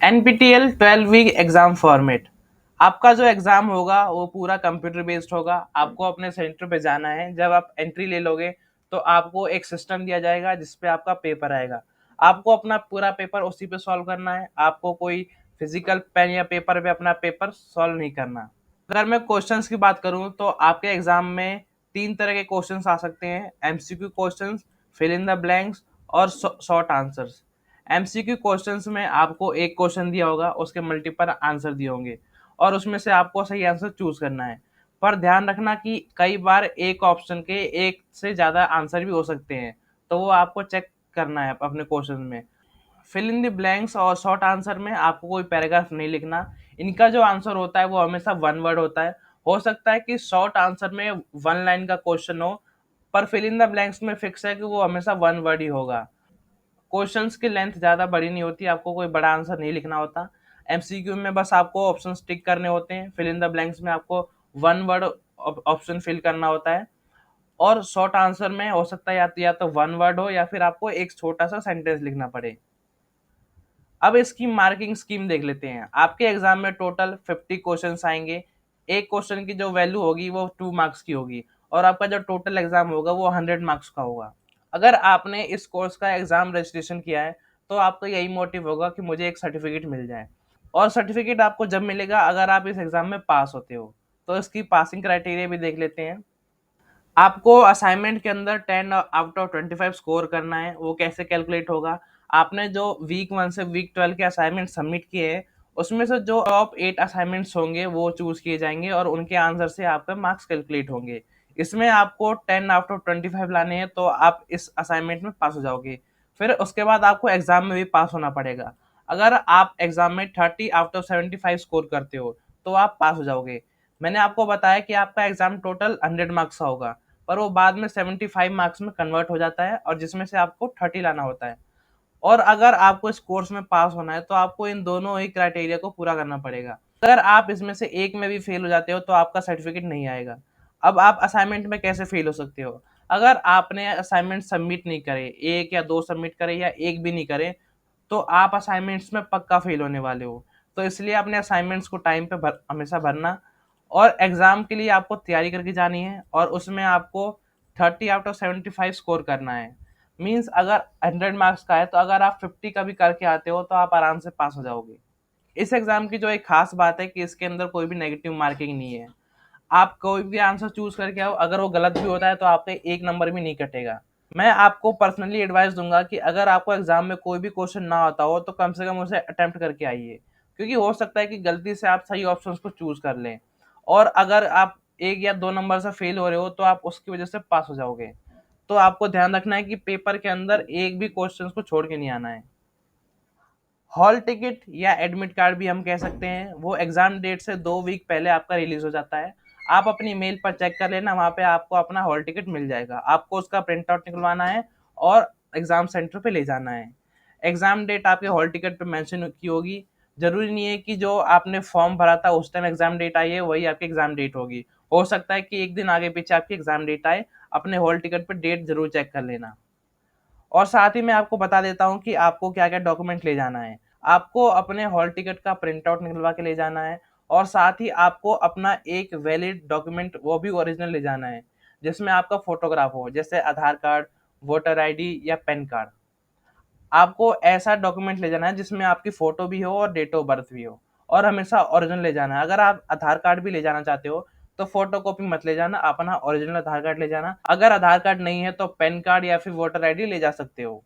NPTEL 12 week exam format. आपका जो exam होगा वो पूरा कंप्यूटर बेस्ड होगा। आपको अपने सेंटर पे जाना है। जब आप एंट्री ले लोगे तो आपको एक सिस्टम दिया जाएगा जिसपे आपका पेपर आएगा। आपको अपना पूरा पेपर उसी पे सॉल्व करना है। आपको कोई फिजिकल पेन या पेपर पे अपना पेपर सॉल्व नहीं करना। अगर मैं क्वेश्चंस की बात करूं तो आपके एग्जाम में 3 तरह के क्वेश्चंस आ सकते हैं: MCQ questions, fill in the blanks और शॉर्ट आंसर्स। एमसीक्यू क्वेश्चंस में आपको एक क्वेश्चन दिया होगा, उसके मल्टीपल आंसर दिए होंगे और उसमें से आपको सही आंसर चूज करना है। पर ध्यान रखना कि कई बार एक ऑप्शन के एक से ज्यादा आंसर भी हो सकते हैं, तो वो आपको चेक करना है अपने क्वेश्चन में। फिल इन द ब्लैंक्स और शॉर्ट आंसर में आपको कोई पैराग्राफ नहीं लिखना। इनका जो आंसर होता है वो हमेशा वन वर्ड होता है। हो सकता है कि शॉर्ट आंसर में वन लाइन का क्वेश्चन हो, पर फिल इन द ब्लैंक्स में फिक्स है कि वो हमेशा वन वर्ड ही होगा। क्वेश्चंस की लेंथ ज़्यादा बड़ी नहीं होती, आपको कोई बड़ा आंसर नहीं लिखना होता। एमसीक्यू में बस आपको ऑप्शन टिक करने होते हैं। फिल इन द ब्लैंक्स में आपको वन वर्ड ऑप्शन फिल करना होता है। और शॉर्ट आंसर में हो सकता है या तो वन वर्ड हो या फिर आपको एक छोटा सा सेंटेंस लिखना पड़े। अब इसकी मार्किंग स्कीम देख लेते हैं। आपके एग्जाम में टोटल 50 क्वेश्चंस आएंगे। एक क्वेश्चन की जो वैल्यू होगी वो 2 मार्क्स की होगी और आपका जो टोटल एग्जाम होगा वो 100 मार्क्स का होगा। अगर आपने इस कोर्स का एग्जाम रजिस्ट्रेशन किया है तो आपका यही मोटिव होगा कि मुझे एक सर्टिफिकेट मिल जाए। और सर्टिफिकेट आपको जब मिलेगा अगर आप इस एग्जाम में पास होते हो। तो इसकी पासिंग क्राइटेरिया भी देख लेते हैं। आपको असाइनमेंट के अंदर 10 आउट ऑफ 25 स्कोर करना है। वो कैसे कैलकुलेट होगा? आपने जो वीक 1 से वीक 12 के असाइनमेंट सबमिट किए हैं उसमें से जो टॉप 8 असाइनमेंट्स होंगे वो चूज किए जाएंगे और उनके आंसर से आपके मार्क्स कैलकुलेट होंगे। इसमें आपको 10 आउट ऑफ 25 लाने हैं तो आप इस असाइनमेंट में पास हो जाओगे। फिर उसके बाद आपको एग्जाम में भी पास होना पड़ेगा। अगर आप एग्जाम में 30 आउट ऑफ 75 स्कोर करते हो तो आप पास हो जाओगे। मैंने आपको बताया कि आपका एग्जाम टोटल 100 मार्क्स का होगा, पर वो बाद में 75 मार्क्स में कन्वर्ट हो जाता है और जिसमें से आपको 30 लाना होता है। और अगर आपको इस कोर्स में पास होना है तो आपको इन दोनों ही क्राइटेरिया को पूरा करना पड़ेगा। अगर आप इसमें से एक में भी फेल हो जाते हो तो आपका सर्टिफिकेट नहीं आएगा। अब आप असाइनमेंट में कैसे फेल हो सकते हो? अगर आपने असाइनमेंट सबमिट नहीं करे, एक या दो सबमिट करे या एक भी नहीं करे, तो आप असाइनमेंट्स में पक्का फेल होने वाले हो। तो इसलिए अपने असाइनमेंट्स को टाइम पे हमेशा भरना। और एग्जाम के लिए आपको तैयारी करके जानी है और उसमें आपको 30 आउट ऑफ 75 स्कोर करना है। मीन्स अगर 100 मार्क्स का है तो अगर आप 50 का भी करके आते हो तो आप आराम से पास हो जाओगे। इस एग्जाम की जो एक खास बात है कि इसके अंदर कोई भी नेगेटिव मार्किंग नहीं है। आप कोई भी आंसर चूज करके आओ, अगर वो गलत भी होता है तो आपका एक नंबर भी नहीं कटेगा। मैं आपको पर्सनली एडवाइस दूंगा कि अगर आपको एग्जाम में कोई भी क्वेश्चन ना आता हो तो कम से कम उसे अटेम्प्ट करके आइए, क्योंकि हो सकता है कि गलती से आप सही ऑप्शंस को चूज कर लें और अगर आप एक या दो नंबर से फेल हो रहे हो तो आप उसकी वजह से पास हो जाओगे। तो आपको ध्यान रखना है कि पेपर के अंदर एक भी क्वेश्चन को छोड़ के नहीं आना है। हॉल टिकट या एडमिट कार्ड भी हम कह सकते हैं, वो एग्जाम डेट से 2 वीक पहले आपका रिलीज हो जाता है। आप अपनी मेल पर चेक कर लेना, वहाँ पे आपको अपना हॉल टिकट मिल जाएगा। आपको उसका प्रिंट आउट निकलवाना है और एग्जाम सेंटर पे ले जाना है। एग्जाम डेट आपके हॉल टिकट पे मेंशन की होगी। जरूरी नहीं है कि जो आपने फॉर्म भरा था उस टाइम एग्जाम डेट आई है वही आपकी एग्जाम डेट होगी। हो सकता है कि एक दिन आगे पीछे आपकी एग्जाम डेट आए। अपने हॉल टिकट पे डेट जरूर चेक कर लेना। और साथ ही मैं आपको बता देता हूँ कि आपको क्या-क्या डॉक्यूमेंट ले जाना है। आपको अपने हॉल टिकट का प्रिंट आउट निकलवा के ले जाना है और साथ ही आपको अपना एक वैलिड डॉक्यूमेंट वो भी ओरिजिनल ले जाना है, जिसमें आपका फोटोग्राफ हो, जैसे आधार कार्ड, वोटर आईडी या पैन कार्ड। आपको ऐसा डॉक्यूमेंट ले जाना है जिसमें आपकी फोटो भी हो और डेट ऑफ बर्थ भी हो और हमेशा ओरिजिनल ले जाना है। अगर आप आधार कार्ड भी ले जाना चाहते हो तो फोटोकॉपी मत ले जाना, अपना ओरिजिनल आधार कार्ड ले जाना। अगर आधार कार्ड नहीं है तो पैन कार्ड या फिर वोटर आईडी ले जा सकते हो।